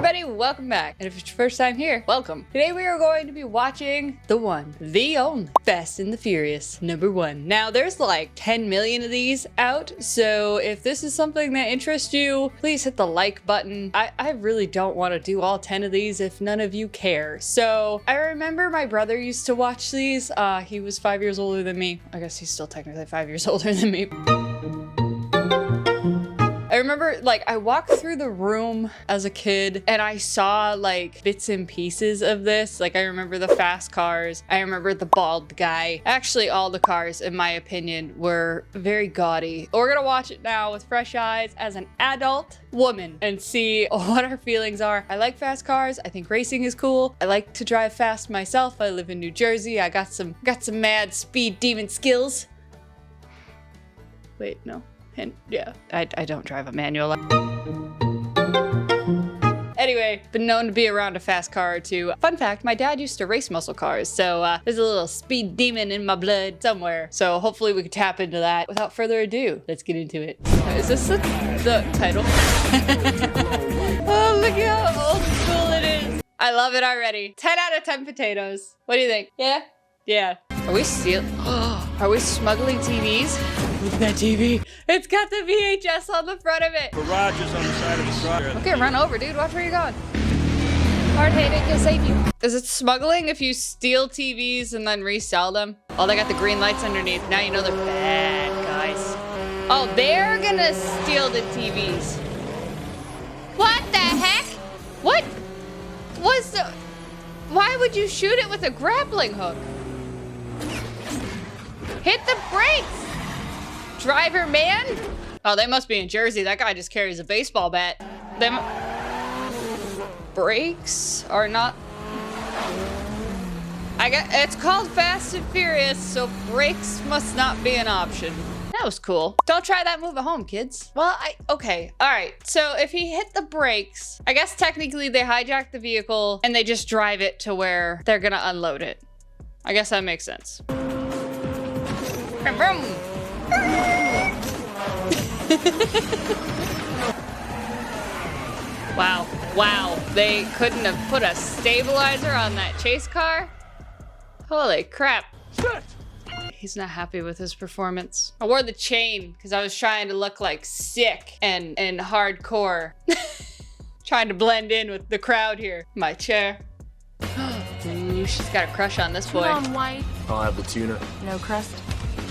everybody, welcome back. And if it's your first time here, welcome. Today we are going to be watching the one, the only Fast and the Furious #1. Now there's like 10 million of these out, so if this is something that interests you, please hit the like button. I really don't want to do all 10 of these if none of you care. So I remember my brother used to watch these. He was 5 years older than me. I guess he's still technically 5 years older than me. I remember, like, I walked through the room as a kid and I saw like bits and pieces of this. Like, I remember the fast cars. I remember the bald guy. Actually, all the cars, in my opinion, were very gaudy. We're gonna watch it now with fresh eyes as an adult woman and see what our feelings are. I like fast cars. I think racing is cool. I like to drive fast myself. I live in New Jersey. I got some mad speed demon skills. Wait, no. And yeah, I don't drive a manual. Anyway, been known to be around a fast car or two. Fun fact, my dad used to race muscle cars, so there's a little speed demon in my blood somewhere. So hopefully we can tap into that. Without further ado, let's get into it. Is this the title? Oh, look at how old school it is. I love it already. 10 out of 10 potatoes. What do you think? Yeah? Yeah. Are we stealing? Are we smuggling TVs? Look at that TV. It's got the VHS on the front of it. Garage is on the side of the truck. Okay, run over, dude. Watch where you're going. Hard-headed can save you. Is it smuggling if you steal TVs and then resell them? Oh, they got the green lights underneath. Now you know they're bad guys. Oh, they're gonna steal the TVs. What the heck? What was the... Why would you shoot it with a grappling hook? Hit the brakes! Driver man? Oh, they must be in Jersey. That guy just carries a baseball bat. Them brakes are not... It's called Fast and Furious, so brakes must not be an option. That was cool. Don't try that move at home, kids. Well, okay, all right. So if he hit the brakes, I guess technically they hijack the vehicle and they just drive it to where they're gonna unload it. I guess that makes sense. Vroom, vroom. Wow, they couldn't have put a stabilizer on that chase car? Holy crap. He's not happy with his performance. I wore the chain because I was trying to look like sick and hardcore. Trying to blend in with the crowd here. My chair. Ooh, she's got a crush on this boy. Come on, white. I'll have the tuna. No crust.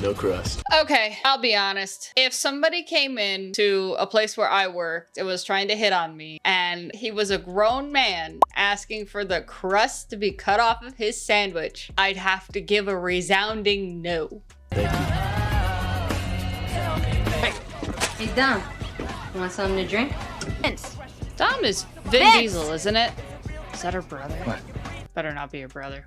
No crust. Okay, I'll be honest. If somebody came in to a place where I worked and was trying to hit on me, and he was a grown man asking for the crust to be cut off of his sandwich, I'd have to give a resounding no. Thank you. Hey, Dom. You want something to drink? Vince. Dom is Vin Vince. Diesel, isn't it? Is that her brother? What? Better not be her brother.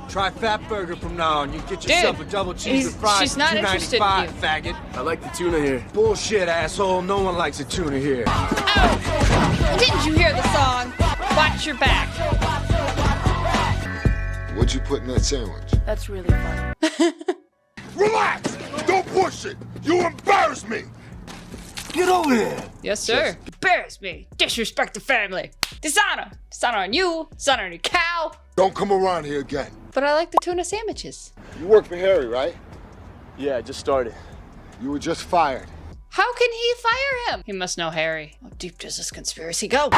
Try Fat Burger from now on. You get yourself Dude, a double cheese with fries. she's not interested in $2.95, you. faggot. I like the tuna here. Bullshit, asshole. No one likes a tuna here. Oh! Didn't you hear the song? Watch your back. What'd you put in that sandwich? That's really fun. Relax! Don't push it! You embarrass me! Get over here. Yes, sir. Embarrass me. Disrespect the family. Dishonor. Dishonor on you. Dishonor on your cow. Don't come around here again. But I like the tuna sandwiches. You work for Harry, right? Yeah, I just started. You were just fired. How can he fire him? He must know Harry. How deep does this conspiracy go?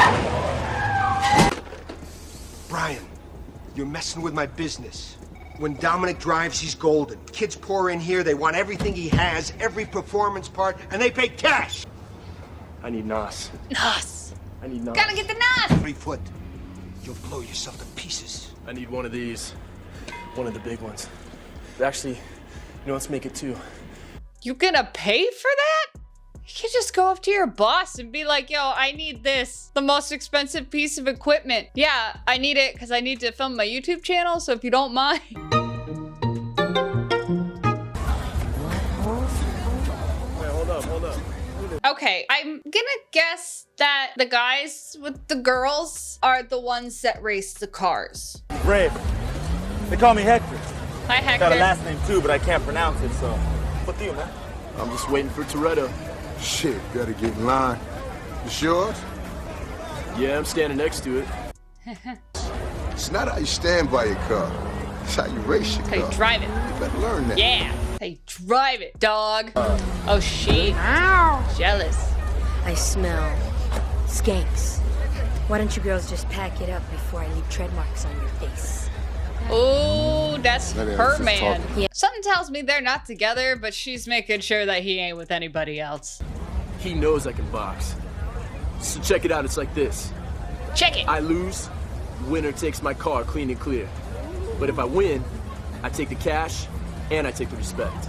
Brian, you're messing with my business. When Dominic drives, he's golden. Kids pour in here, they want everything he has, every performance part, and they pay cash. I need Nos. Nos. I need Nos. Gotta get the Nos. 3 foot. You'll blow yourself to pieces. I need one of these. One of the big ones. Actually, let's make it 2. You gonna pay for that? You can just go up to your boss and be like, yo, I need this. The most expensive piece of equipment. Yeah, I need it because I need to film my YouTube channel, so if you don't mind. Wait, hold up. Okay, I'm gonna guess that the guys with the girls are the ones that race the cars. Brave. They call me Hector. Hi, Hector. Got a last name too, but I can't pronounce it, so. What do you, man? I'm just waiting for Toretto. Shit, better get in line. It's yours? Yeah, I'm standing next to it. It's not how you stand by your car. It's how you race your How you car. drive it. You better learn that. Yeah. How you drive it, dog. Oh, she. Jealous. I smell skanks. Why don't you girls just pack it up before I leave tread marks on your face? Oh, that's Maybe I was her just man. talking. Yeah. Something tells me they're not together, but she's making sure that he ain't with anybody else. He knows I can box. So check it out, it's like this. Check it. I lose, winner takes my car clean and clear. But if I win, I take the cash and I take the respect.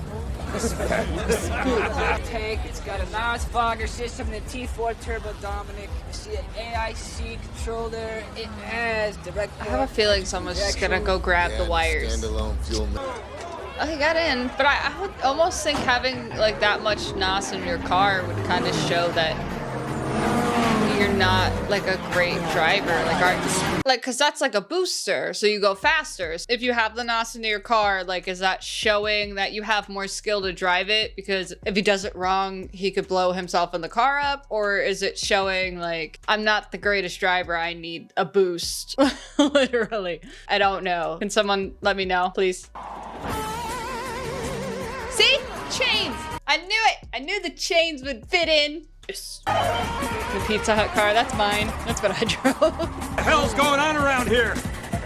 Tank. It's got a NOS fogger system and a T4 turbo Dominic. You see an AIC controller. It has direct. I have a feeling someone's just gonna go grab the wires. Standalone fuel. Oh, he got in, but I would almost think having like that much NOS in your car would kind of show that you're not like a great driver, cause that's like a booster, so you go faster. If you have the NOS in your car, like, is that showing that you have more skill to drive it? Because if he does it wrong, he could blow himself in the car up, or is it showing like, I'm not the greatest driver, I need a boost? Literally. I don't know. Can someone let me know, please? See? Chains! I knew it! I knew the chains would fit in. Yes. The Pizza Hut car, that's mine. That's what I drove. What the hell's going on around here?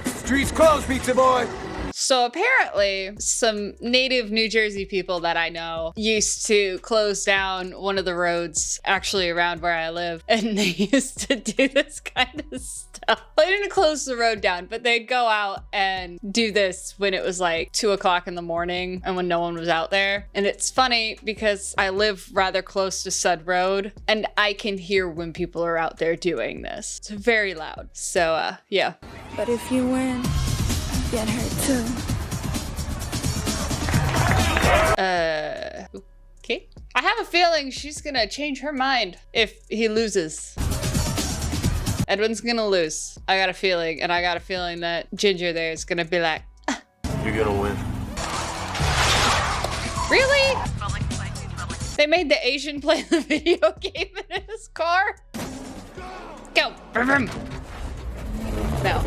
Streets closed, pizza boy. So apparently, some native New Jersey people that I know used to close down one of the roads actually around where I live, and they used to do this kind of stuff. They didn't close the road down, but they'd go out and do this when it was like 2 o'clock in the morning and when no one was out there. And it's funny because I live rather close to said road, and I can hear when people are out there doing this. It's very loud. So, yeah. But if you win, get hurt too. Okay. I have a feeling she's gonna change her mind if he loses. Edwin's gonna lose. I got a feeling, and I got a feeling that Ginger there is gonna be like, You're gonna win. really? They made the Asian play the video game in his car? Go. Vroom, vroom. No.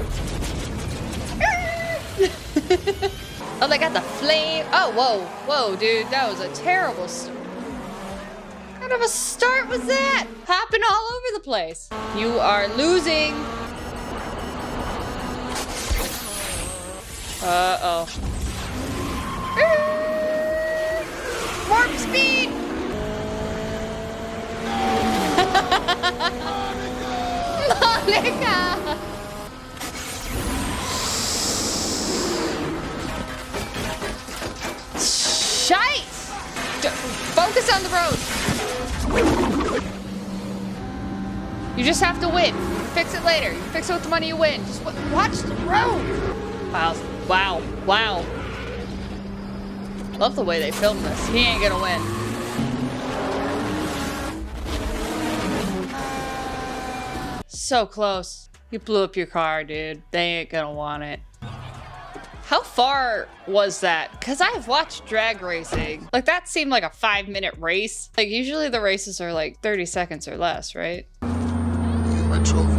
Oh, they got the flame. Oh, whoa. Whoa, dude. That was a terrible start. What kind of a start was that? Hopping all over the place. You are losing. Uh-oh. Warp speed. Monica. Shite! Focus on the road. You just have to win. Fix it later. You fix it with the money you win. Just watch the road. Wow. Wow. Wow. Love the way they filmed this. He ain't gonna win. So close. You blew up your car, dude. They ain't gonna want it. How far was that? Because I've watched drag racing. Like, that seemed like a 5-minute race. Like, usually the races are like 30 seconds or less, right? My trophy.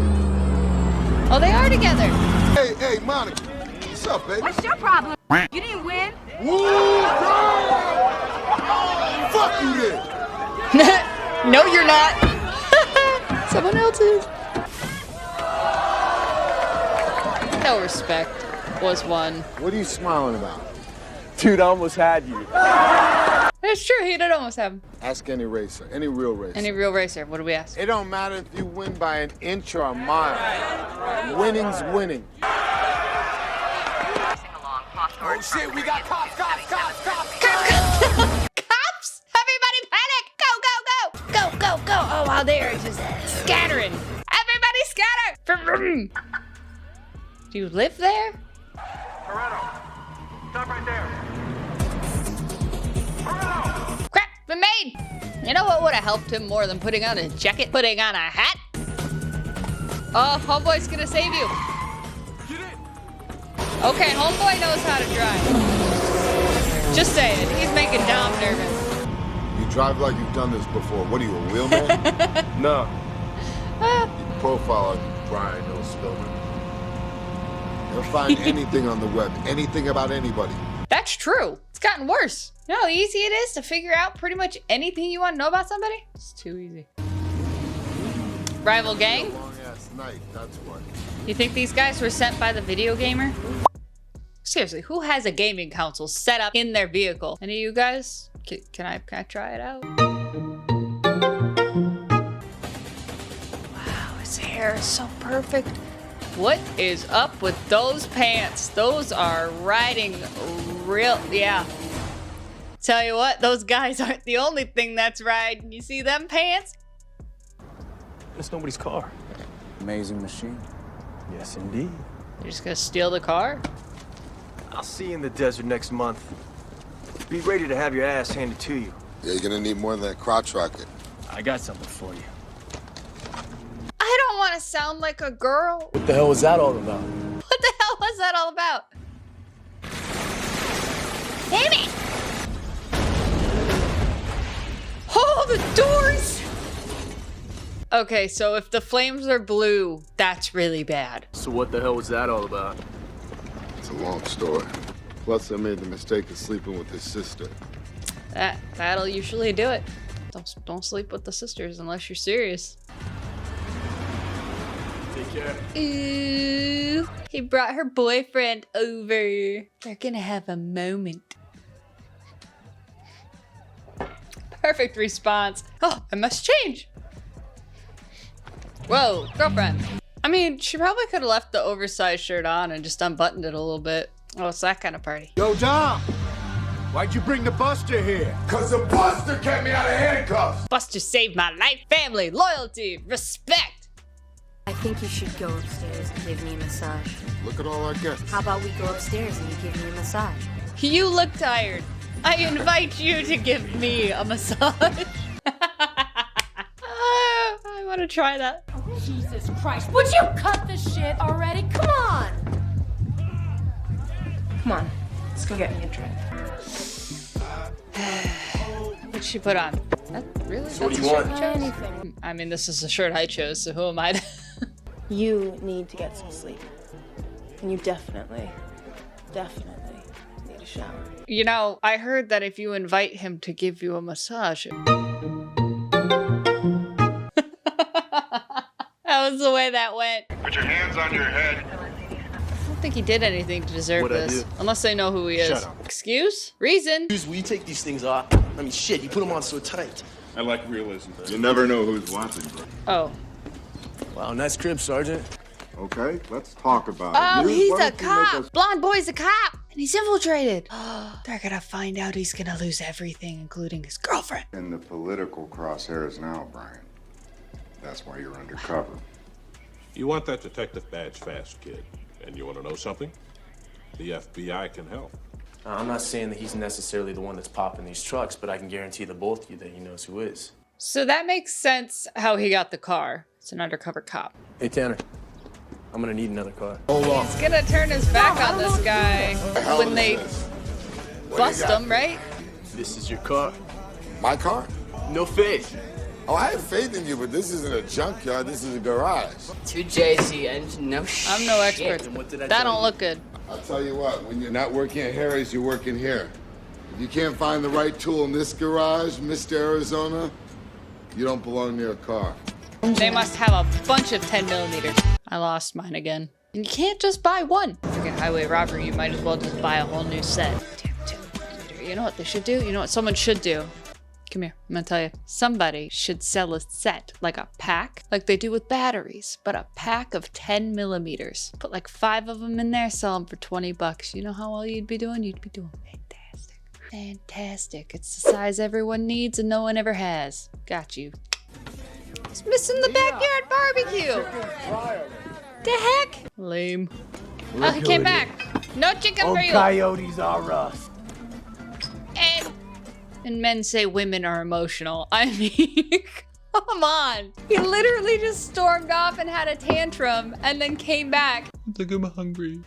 Oh, they are together. Hey, Monica. What's up, baby? What's your problem? You didn't win. Woo! Fuck you then. No, you're not. Someone else is. No respect was one. What are you smiling about? Dude, I almost had you. It's true, he did almost have him. Ask any racer, any real racer. Any real racer, what do we ask? It don't matter if you win by an inch or a mile. Winning's winning. Oh shit, we got cops. Cops! Everybody panic! Go! Oh, wow, they're just scattering. Everybody scatter! Do you live there? Stop right there. Crap, been made! You know what would have helped him more than putting on a jacket? Putting on a hat? Oh, homeboy's gonna save you. Okay, homeboy knows how to drive. Just saying, he's making Dom nervous. You Drive like you've done this before. What are you, a wheelman? No. Profile on you, Brian No Spillman. You'll find anything on the web, anything about anybody. That's true. It's gotten worse. You know how easy it is to figure out pretty much anything you want to know about somebody? It's too easy. Rival gang? Long ass night, that's what. You think these guys were sent by the video gamer? Seriously, who has a gaming console set up in their vehicle? Any of you guys? Can I try it out? Wow, his hair is so perfect. What is up with those pants? Those are riding real, yeah. Tell you what, those guys aren't the only thing that's riding. You see them pants? It's nobody's car. Amazing machine. Yes, indeed. You're just gonna steal the car? I'll see you in the desert next month. Be ready to have your ass handed to you. Yeah, you're gonna need more than that crotch rocket. I got something for you. I don't want to sound like a girl. What the hell was that all about? What the hell was that all about? Damn it! Oh, the doors! Okay, so if the flames are blue, that's really bad. So what the hell was that all about? It's a long story. Plus, I made the mistake of sleeping with his sister. That'll usually do it. Don't sleep with the sisters unless you're serious. Take care. Ooh, he brought her boyfriend over. They're gonna have a moment. Perfect response. Oh, I must change. Whoa, girlfriend. I mean, she probably could have left the oversized shirt on and just unbuttoned it a little bit. Oh, it's that kind of party. Yo, Dom! Why'd you bring the Buster here? 'Cause the Buster kept me out of handcuffs! Buster saved my life, family, loyalty, respect. I think you should go upstairs and give me a massage. Look at all our guests. How about we go upstairs and you give me a massage? You look tired. I invite you to give me a massage. I want to try that. Jesus Christ, would you cut the shit already? Come on! Come on, let's go get me a drink. What'd she put on? That really? So what do That's you a shirt want? you chose? Anything. I mean, this is the shirt I chose, so who am I to... You need to get some sleep. And you definitely need a shower. You know, I heard that if you invite him to give you a massage... That was the way that went. Put your hands on your head. I don't think he did anything to deserve What'd I this. do? Unless they know who he is. Shut up. Excuse? Reason? Will you take these things off? I mean, shit, you put them on so tight. I like realism. You never know who's watching. Oh. Wow, nice crib, Sergeant. Okay, let's talk about Oh, it. he's a cop! Blonde boy's a cop! And he's infiltrated! They're gonna find out he's gonna lose everything, including his girlfriend. In the political crosshairs now, Brian. That's why you're undercover. You want that detective badge fast, kid. And you want to know something? The FBI can help. I'm not saying that he's necessarily the one that's popping these trucks, but I can guarantee the both of you that he knows who is. So that makes sense how he got the car. It's an undercover cop. Hey, Tanner, I'm gonna need another car. Hold on. He's gonna turn his back on this guy when they bust him, right? This is your car. My car? No faith. Oh, I have faith in you, but this isn't a junkyard. This is a garage. 2JZ engine, no shit. I'm no expert. And what did I That tell don't you? look good. I'll tell you what, when you're not working at Harry's, you're working here. If you can't find the right tool in this garage, Mr. Arizona, you don't belong near a car. They must have a bunch of 10mm. I lost mine again. And you can't just buy one. Freaking highway robbery, you might as well just buy a whole new set. 10mm. You know what they should do? You know what someone should do? Come here, I'm gonna tell you. Somebody should sell a set, like a pack, like they do with batteries, but a pack of 10mm. Put like 5 of them in there, sell them for $20. You know how well you'd be doing? You'd be doing fantastic. Fantastic. It's the size everyone needs and no one ever has. Got you. It's missing the backyard barbecue. The heck? Lame. Oh, he came back. No chicken for you. Coyotes are us. And men say women are emotional. I mean, come on. He literally just stormed off and had a tantrum and then came back. I think I'm hungry.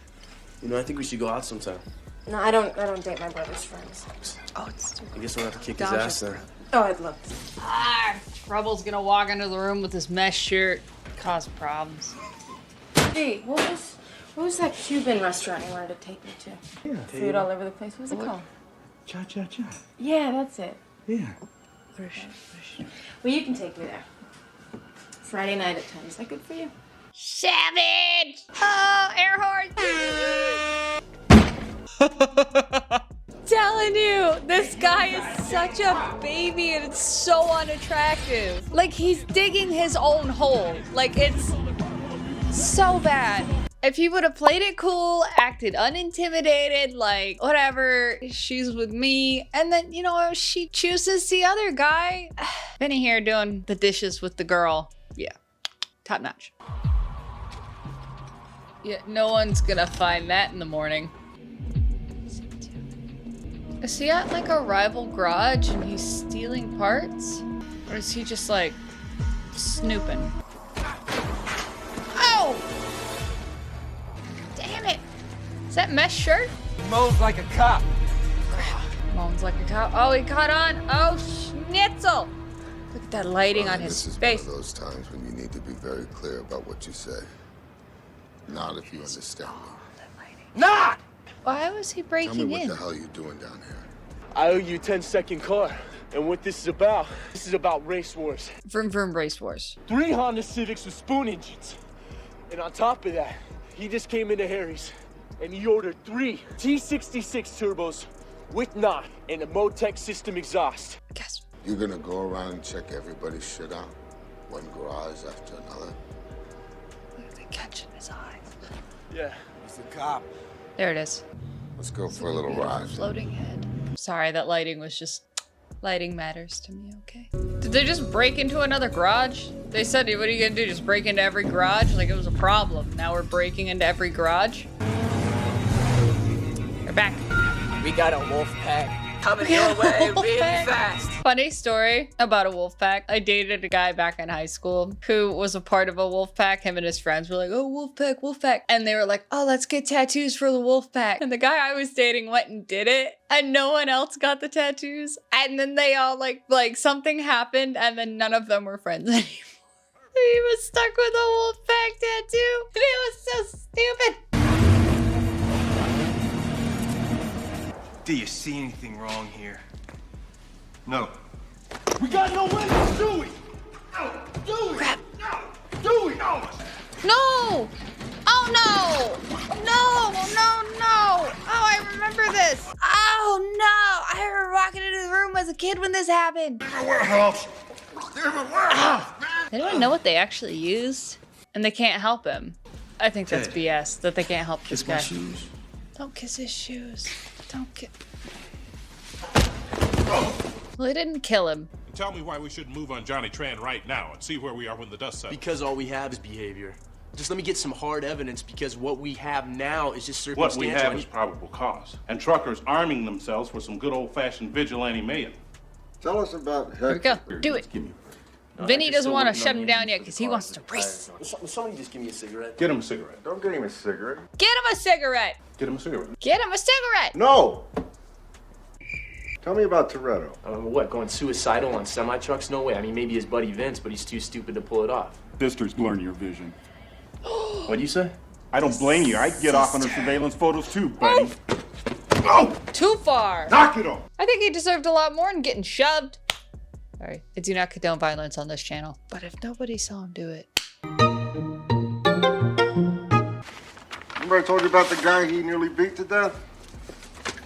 You know, I think we should go out sometime. No, I don't date my brother's friends. Oh, it's stupid. I guess we'll have to kick his ass then. Oh, I'd love to. Trouble's gonna walk into the room with this mesh shirt. Cause problems. Hey, what was that Cuban restaurant you wanted to take me to? Yeah. Food all over the place. What was it called? Cha-cha-cha. Yeah, that's it. Yeah. Well, you can take me there. Friday night at 10. Is that good for you? Savage! Oh, air horn! Telling you, this guy is such a baby and it's so unattractive. Like, he's digging his own hole. Like, it's so bad. If he would have played it cool, acted unintimidated, like, whatever, she's with me, and then, you know, she chooses the other guy. Benny here doing the dishes with the girl. Yeah, top notch. Yeah, no one's gonna find that in the morning. Is he at like a rival garage and he's stealing parts? Or is he just like snooping? Oh! Damn it! Is that mesh shirt? He moans like a cop. Moans like a cop. Oh, he caught on. Oh, schnitzel! Look at that lighting on his face. This is one of those times when you need to be very clear about what you say. Not if you understand me. Not! Why was he breaking Tell me in? what the hell you're doing down here. I owe you a 10-second car. And what this is about race wars. Vroom vroom race wars. 3 Honda Civics with spoon engines. And on top of that, he just came into Harry's and he ordered 3 T66 turbos with knot and a Motec system exhaust. Guess. You're gonna go around and check everybody's shit out? One garage after another? Look at the catch in his eyes. Yeah. He's a cop. There it is. Let's go for a little ride. Floating head. Sorry, that lighting was just... Lighting matters to me, okay? Did they just break into another garage? They said, what are you gonna do, just break into every garage? Like it was a problem. Now we're breaking into every garage? We're back. We got a wolf pack coming your way really fast. Funny story about a wolf pack. I dated a guy back in high school who was a part of a wolf pack. Him and his friends were like, oh, wolf pack, wolf pack. And they were like, oh, let's get tattoos for the wolf pack. And the guy I was dating went and did it. And no one else got the tattoos. And then they all like something happened and then none of them were friends anymore. He was stuck with a wolf pack tattoo. And it was so stupid. Do you see anything wrong here? No. We got no windows, do we? No, do we? Crap. No, do we? No. No! Oh no! No! No! No! Oh, I remember this! Oh no! I remember walking into the room as a kid when this happened. Warehouse! Anyone know what they actually used? And they can't help him. I think that's BS, that they can't help this guy. Kiss my shoes. Don't kiss his shoes. Don't kiss. Well, it didn't kill him. Tell me why we shouldn't move on Johnny Tran right now and see where we are when the dust settles. Because all we have is behavior. Just let me get some hard evidence because what we have now is just circumstantial. What we have is probable cause. And truckers arming themselves for some good old-fashioned vigilante mayhem. Tell us about Here we go. Do it. Vinny doesn't want to shut him down yet because he wants to race. Somebody just give me a cigarette. Get him a cigarette. Don't get him a cigarette. Get him a cigarette. Get him a cigarette. Get him a cigarette. No! Tell me about Toretto. What, going suicidal on semi-trucks? No way. I mean, maybe his buddy Vince, but he's too stupid to pull it off. Sisters blurring your vision. What'd you say? I don't blame you. I'd get off under surveillance photos too, buddy. Oh! Too far. Knock it off. I think he deserved a lot more than getting shoved. Sorry, I do not condone violence on this channel. But if nobody saw him do it. Remember I told you about the guy he nearly beat to death?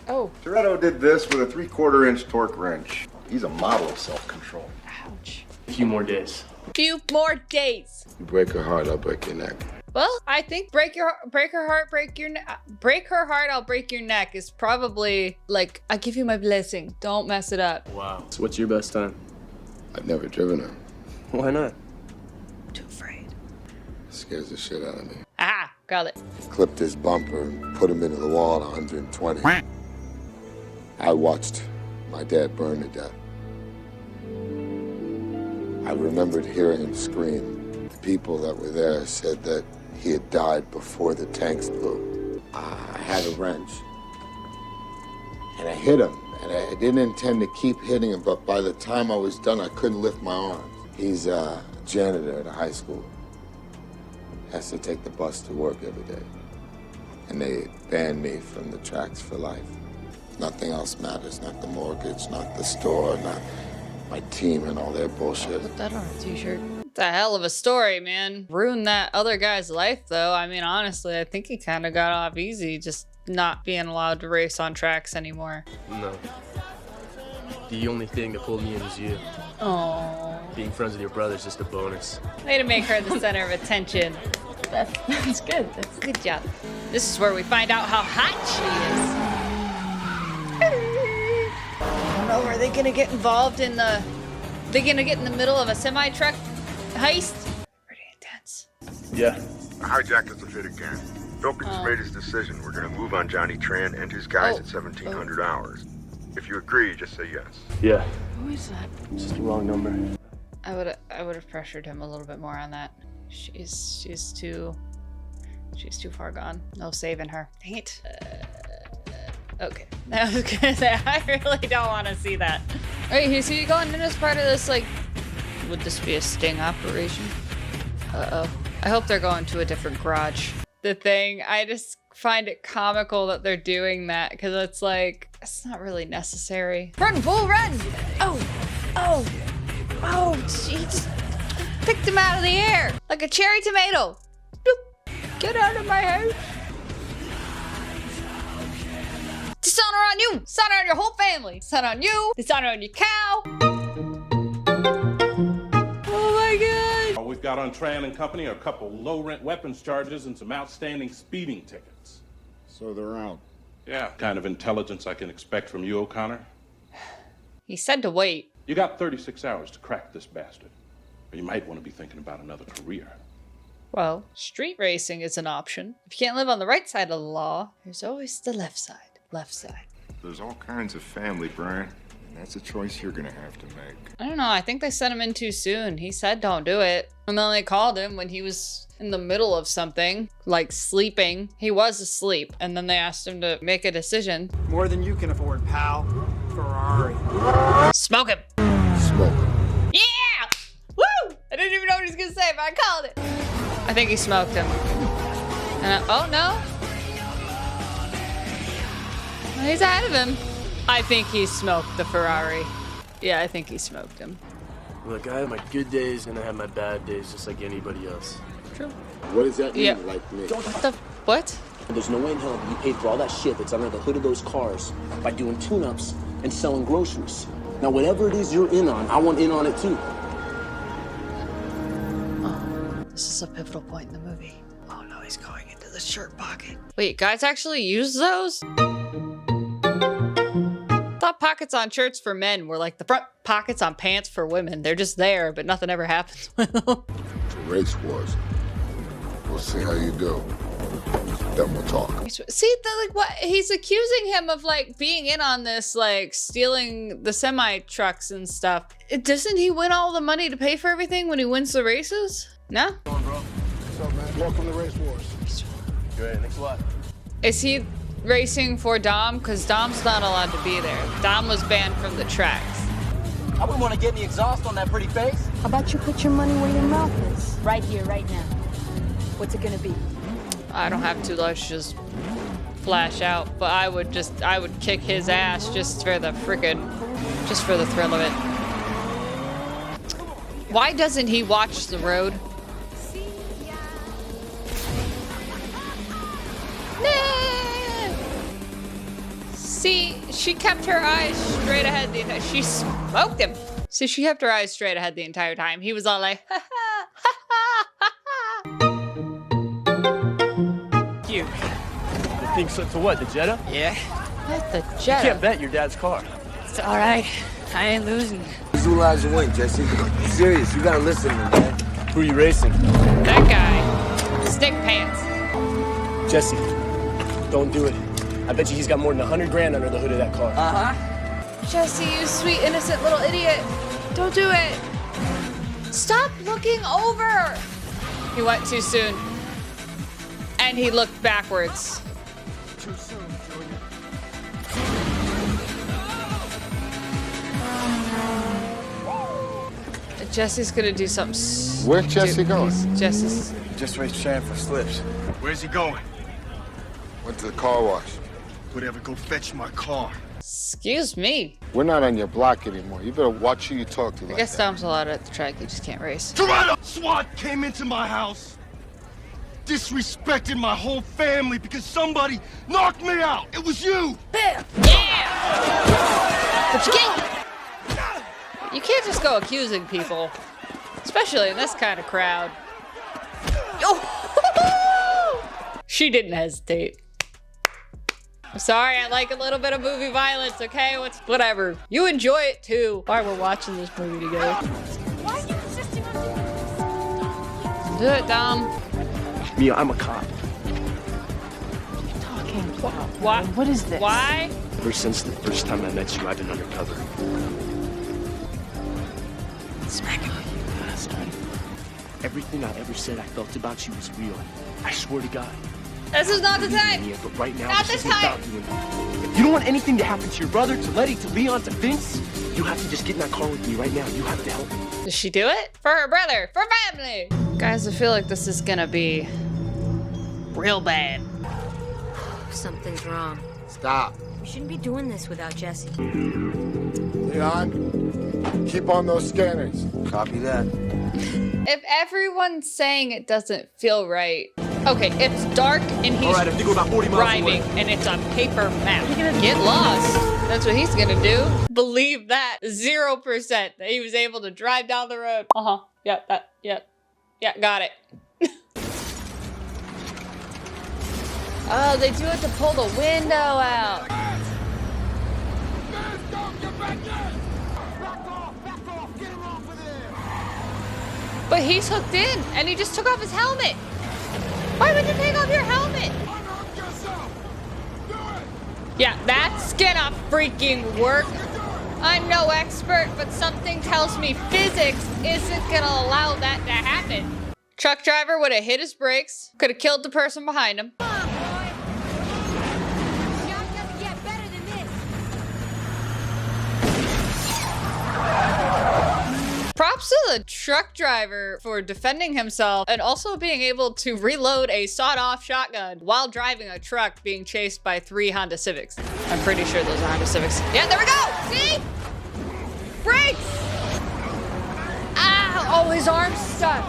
Oh. Toretto did this with a 3/4-inch torque wrench. He's a model of self-control. Ouch. A few more days. Few more days. You break her heart, I'll break your neck. Well, I think break her heart, break your neck. Break her heart, I'll break your neck is probably like, I give you my blessing. Don't mess it up. Wow. So what's your best time? I've never driven her. Why not? Too afraid. Scares the shit out of me. Ah, got it. Clipped his bumper and put him into the wall at 120. I watched my dad burn to death. I remembered hearing him scream. The people that were there said that he had died before the tanks blew. I had a wrench, and I hit him, And I didn't intend to keep hitting him, but by the time I was done, I couldn't lift my arms. He's a janitor at a high school. Has to take the bus to work every day. And they banned me from the tracks for life. Nothing else matters, not the mortgage, not the store, not my team and all their bullshit. Put that on a t-shirt. It's a hell of a story, man. Ruined that other guy's life, though. I mean, honestly, I think he kind of got off easy just not being allowed to race on tracks anymore. No. The only thing that pulled me in was you. Oh. Being friends with your brother is just a bonus. Way to make her the center of attention. That's good. That's good job. This is where we find out how hot she is. I don't know. Are they gonna get involved in the? They gonna get in the middle of a semi-truck heist? Pretty intense. Yeah. Hijackers will fit again. Wilkins made his decision. We're gonna move on Johnny Tran and his guys at 1700 hours. If you agree, just say yes. Yeah. Who is that? It's just the wrong number. I would have pressured him a little bit more on that. She's too far gone. No saving her. Dang it. Okay. I was gonna say, I really don't want to see that. Alright, so you going in as part of this, like, would this be a sting operation? Uh-oh. I hope they're going to a different garage. The thing, I just find it comical that they're doing that, because it's like, it's not really necessary. Run, fool, run! Oh, he just picked him out of the air, like a cherry tomato. Bloop. Get out of my house. Dishonor on you, dishonor on your whole family, dishonor on you, dishonor on your cow. Oh my God. All we've got on Tran and Company are a couple low-rent weapons charges and some outstanding speeding tickets. So they're out. Yeah. Kind of intelligence I can expect from you, O'Connor. He said to wait. You got 36 hours to crack this bastard. Or you might want to be thinking about another career. Well, street racing is an option. If you can't live on the right side of the law, there's always the left side. Left side. There's all kinds of family, Brian. And that's a choice you're gonna have to make. I don't know. I think they sent him in too soon. He said don't do it. And then they called him when he was in the middle of something, like sleeping. He was asleep. And then they asked him to make a decision. More than you can afford, pal. Ferrari. Smoke him. Smoke him. Yeah! Woo! I didn't even know what he was gonna say, but I called it. I think he smoked him. And oh no. He's ahead of him. I think he smoked the Ferrari. Yeah, I think he smoked him. Look, I have my good days and I have my bad days just like anybody else. True. What does that mean, Yeah. like me? What? There's no way in hell that you paid for all that shit that's under the hood of those cars by doing tune-ups and selling groceries. Now, whatever it is you're in on, I want in on it too. Oh, this is a pivotal point in the movie. Oh no, he's going into the shirt pocket. Wait, guys actually use those? I thought pockets on shirts for men were like the front pockets on pants for women. They're just there, but nothing ever happens with them. Race wars. We'll see how you do. Then we'll talk. See, like what he's accusing him of, like being in on this, like stealing the semi trucks and stuff. Doesn't he win all the money to pay for everything when he wins the races? No. What's up, bro? What's up, man? Welcome to Race Wars. Great, thanks a lot. Is he racing for Dom? Because Dom's not allowed to be there. Dom was banned from the tracks. I wouldn't want to get any exhaust on that pretty face. How about you put your money where your mouth is? Right here, right now. What's it gonna be? I don't have to. Let's just flash out. But I would kick his ass just for the thrill of it. Why doesn't he watch the road? See, she kept her eyes straight ahead the entire time. She smoked him. See, she kept her eyes straight ahead the entire time. He was all like, ha ha, ha ha, ha ha. You. The thing slipped to what, the Jetta? Yeah. What the You Jetta? can't bet your dad's car. It's all right. I ain't losing. Visualize your win, Jesse. Serious, you gotta listen to me, man. Who are you racing? That guy. Stick pants. Jesse, don't do it. I bet you he's got more than 100 grand under the hood of that car. Uh-huh. Jesse, you sweet, innocent little idiot. Don't do it. Stop looking over. He went too soon. And he looked backwards. Too soon, Julia. Jesse's gonna do something. Where's Jesse going? Jesse's. Just raised Chan for slips. Where's he going? Went to the car wash. Whatever, go fetch my car. Excuse me. We're not on your block anymore. You better watch who you talk to. I guess Dom's allowed at the track. You just can't race. Toronto SWAT came into my house, disrespected my whole family because somebody knocked me out. It was you. Yeah. But you can't just go accusing people, especially in this kind of crowd. Oh, she didn't hesitate. I'm sorry, I like a little bit of movie violence, okay? Whatever. You enjoy it too. Why we're watching this movie together. Why are you insisting on doing this? Do it, Dom. Mia, I'm a cop. Talking. Why? What is this? Why? Ever since the first time I met you, I've been undercover. Smack him, you bastard. Everything I ever said I felt about you was real. I swear to God. This is not the time. Mia, but right now, Not this this isn't time. about you and me. If you don't want anything to happen to your brother, to Letty, to Leon, to Vince, you have to just get in that car with me right now. You have to help me. Does she do it? For her brother, for family. Guys, I feel like this is gonna be real bad. Something's wrong. Stop. We shouldn't be doing this without Jesse. Leon, keep on those scanners. Copy that. If everyone's saying it doesn't feel right, okay, it's dark and he's I think we're about 40 miles driving away. and it's a paper map. Get lost. That's what he's gonna do. Believe that 0% that he was able to drive down the road. Yep. Yeah, got it. Oh, they do it to pull the window out. But he's hooked in, and he just took off his helmet. Why would you take off your helmet? Yeah, that's gonna freaking work. I'm no expert, but something tells me physics isn't gonna allow that to happen. Truck driver would have hit his brakes, could have killed the person behind him. Props to the truck driver for defending himself and also being able to reload a sawed-off shotgun while driving a truck being chased by 3 Honda Civics. I'm pretty sure those are Honda Civics. Yeah, there we go! See? Brakes! Ah! Oh, his arm's stuck.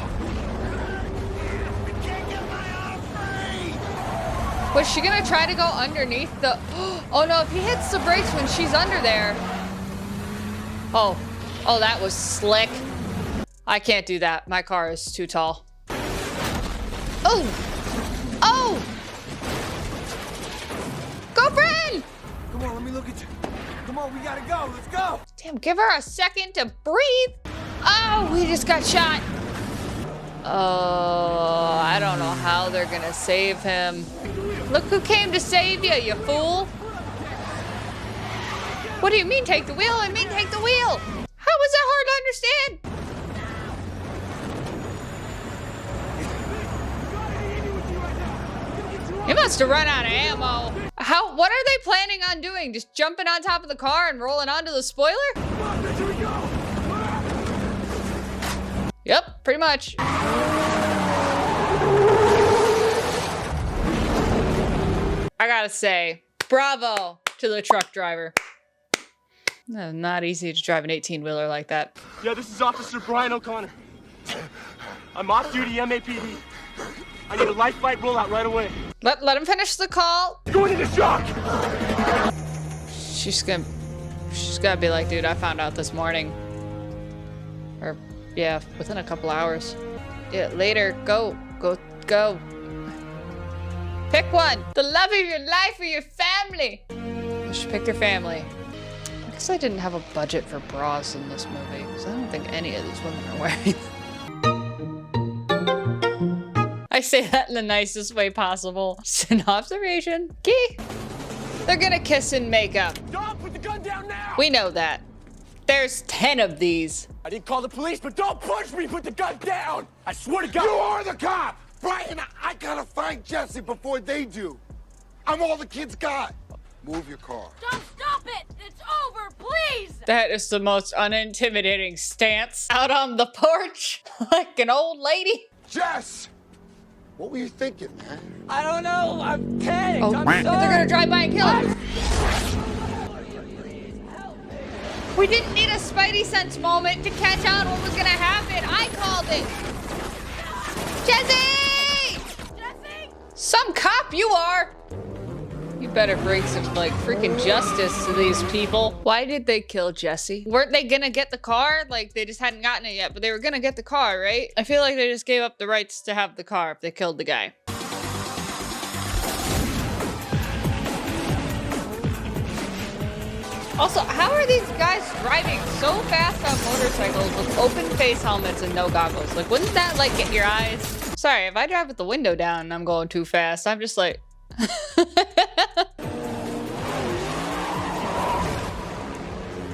Was she gonna try to go underneath the... Oh no, if he hits the brakes when she's under there... Oh, that was slick. I can't do that. My car is too tall. Oh! Girlfriend! Come on, let me look at you. Come on, we gotta go. Let's go. Damn, give her a second to breathe. Oh, we just got shot. Oh, I don't know how they're gonna save him. Look who came to save you, you fool. What do you mean take the wheel? I mean take the wheel. How was that hard to understand? You must have run out of ammo. What are they planning on doing? Just jumping on top of the car and rolling onto the spoiler? Yep, pretty much. I gotta say, bravo to the truck driver. No, not easy to drive an 18-wheeler like that. Yeah, this is Officer Brian O'Connor. I'm off duty MAPD. I need a life flight rollout right away. Let him finish the call. Going into shock! She's gotta be like, dude, I found out this morning. Or, yeah, within a couple hours. Yeah, later, go. Pick one. The love of your life or your family. She picked her family. I guess I didn't have a budget for bras in this movie, because I don't think any of these women are wearing I say that in the nicest way possible. Just an observation. Okay. They're gonna kiss and make up. Don't put the gun down now! We know that. There's 10 of these. I didn't call the police, but don't push me! Put the gun down! I swear to God! You are the cop! Brian, I gotta find Jesse before they do. I'm all the kids got. Move your car. Don't stop it! It's over, please! Please! That is the most unintimidating stance out on the porch, like an old lady. Jess! What were you thinking, man? I don't know. I'm panicked. Oh, I'm they're sorry. gonna drive by and kill him. We didn't need a Spidey sense moment to catch on what was gonna happen. I called it. Jesse! Jesse! Some cop you are. You better bring some, like, freaking justice to these people. Why did they kill Jesse? Weren't they gonna get the car? Like, they just hadn't gotten it yet, but they were gonna get the car, right? I feel like they just gave up the rights to have the car if they killed the guy. Also, how are these guys driving so fast on motorcycles with open face helmets and no goggles? Like, wouldn't that, like, get your eyes? Sorry, if I drive with the window down and I'm going too fast, I'm just like...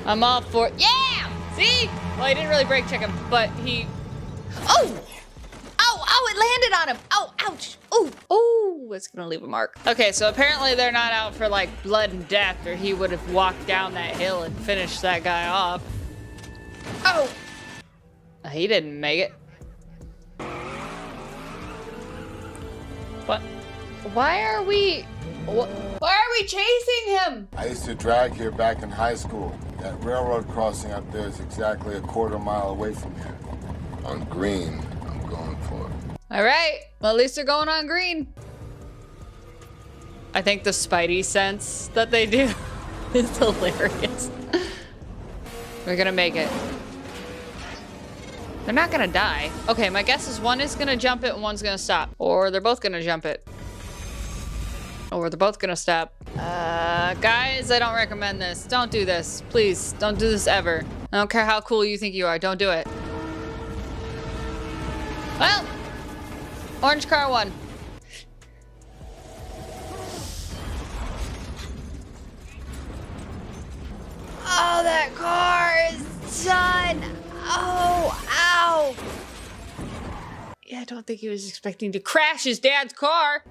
I'm all for, yeah! See? Well, he didn't really brake check him, but he, oh! Oh, it landed on him. Oh, ouch. Oh, oh, it's gonna leave a mark. Okay, so apparently they're not out for like blood and death, or he would have walked down that hill and finished that guy off. Oh! He didn't make it. What? Why are we chasing him? I used to drag here back in high school. That railroad crossing up there is exactly a quarter mile away from here. On green, I'm going for it. All right, well, at least they're going on green. I think the Spidey sense that they do is hilarious. We're gonna make it. They're not gonna die. Okay, my guess is one is gonna jump it and one's gonna stop. Or they're both gonna jump it. Or they're both gonna stop. Guys, I don't recommend this. Don't do this. Please, don't do this ever. I don't care how cool you think you are. Don't do it. Well, orange car won. Oh, that car is done. Oh, ow. Yeah, I don't think he was expecting to crash his dad's car.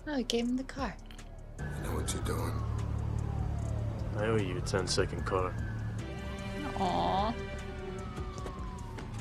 No, he gave him the car. I know what you're doing. I owe you a 10-second car. Aww.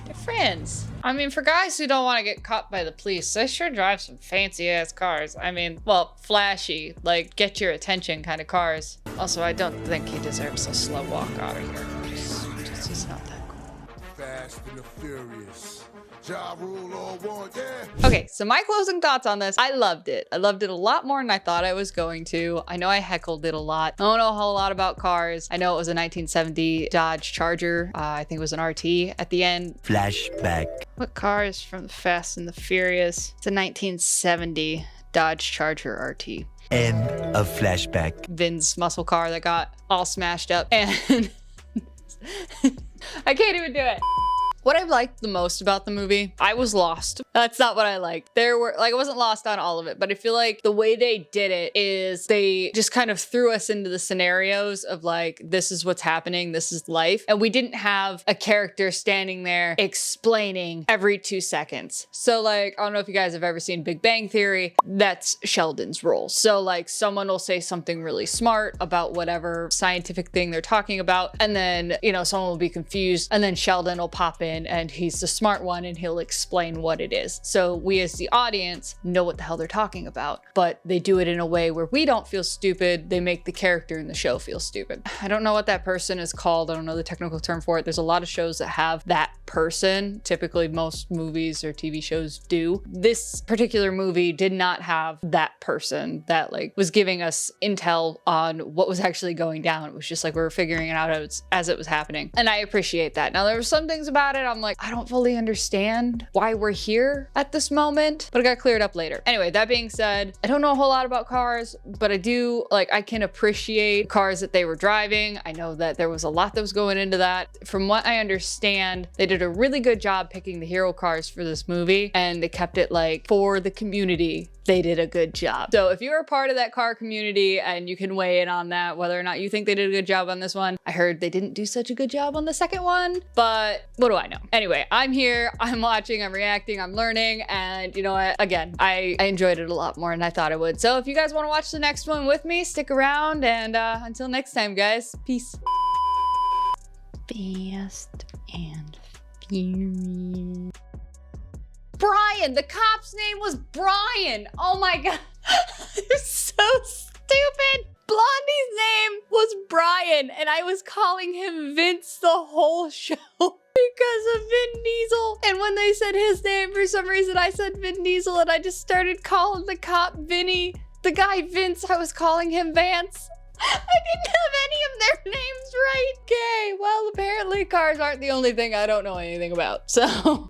They're friends. I mean, for guys who don't want to get caught by the police, they sure drive some fancy ass cars. I mean, well, flashy, like get your attention kind of cars. Also, I don't think he deserves a slow walk out of here. Just he's not that cool. Fast and the Furious. Ja Rule all one, yeah. Okay, so my closing thoughts on this. I loved it. I loved it a lot more than I thought I was going to. I know I heckled it a lot. I don't know a whole lot about cars. I know it was a 1970 Dodge Charger. I think it was an RT at the end. Flashback. What car is from the Fast and the Furious? It's a 1970 Dodge Charger RT. End of flashback. Vin's muscle car that got all smashed up, and I can't even do it. What I liked the most about the movie, I was lost. That's not what I liked. There were, like, I wasn't lost on all of it, but I feel like the way they did it is they just kind of threw us into the scenarios of like, this is what's happening, this is life. And we didn't have a character standing there explaining every 2 seconds. So like, I don't know if you guys have ever seen Big Bang Theory, that's Sheldon's role. So like someone will say something really smart about whatever scientific thing they're talking about. And then, you know, someone will be confused and then Sheldon will pop in and he's the smart one and he'll explain what it is. So we as the audience know what the hell they're talking about, but they do it in a way where we don't feel stupid. They make the character in the show feel stupid. I don't know what that person is called. I don't know the technical term for it. There's a lot of shows that have that person. Typically most movies or TV shows do. This particular movie did not have that person that like was giving us intel on what was actually going down. It was just like we were figuring it out as it was happening. And I appreciate that. Now there were some things about it I'm like, I don't fully understand why we're here at this moment, but it got cleared up later. Anyway, that being said, I don't know a whole lot about cars, but I do, like, I can appreciate cars that they were driving. I know that there was a lot that was going into that. From what I understand, they did a really good job picking the hero cars for this movie, and they kept it like for the community. They did a good job. So if you're a part of that car community and you can weigh in on that, whether or not you think they did a good job on this one. I heard they didn't do such a good job on the second one, but what do I know? Anyway, I'm here, I'm watching, I'm reacting, I'm learning, and you know what? Again, I enjoyed it a lot more than I thought I would. So if you guys want to watch the next one with me, stick around, and until next time, guys, peace. Fast and Furious. Brian! The cop's name was Brian! Oh my god. It's so stupid! Blondie's name was Brian, and I was calling him Vince the whole show because of Vin Diesel. And when they said his name, for some reason I said Vin Diesel, and I just started calling the cop Vinny. The guy Vince, I was calling him Vance. I didn't have any of their names right. Okay, well, apparently cars aren't the only thing I don't know anything about, so...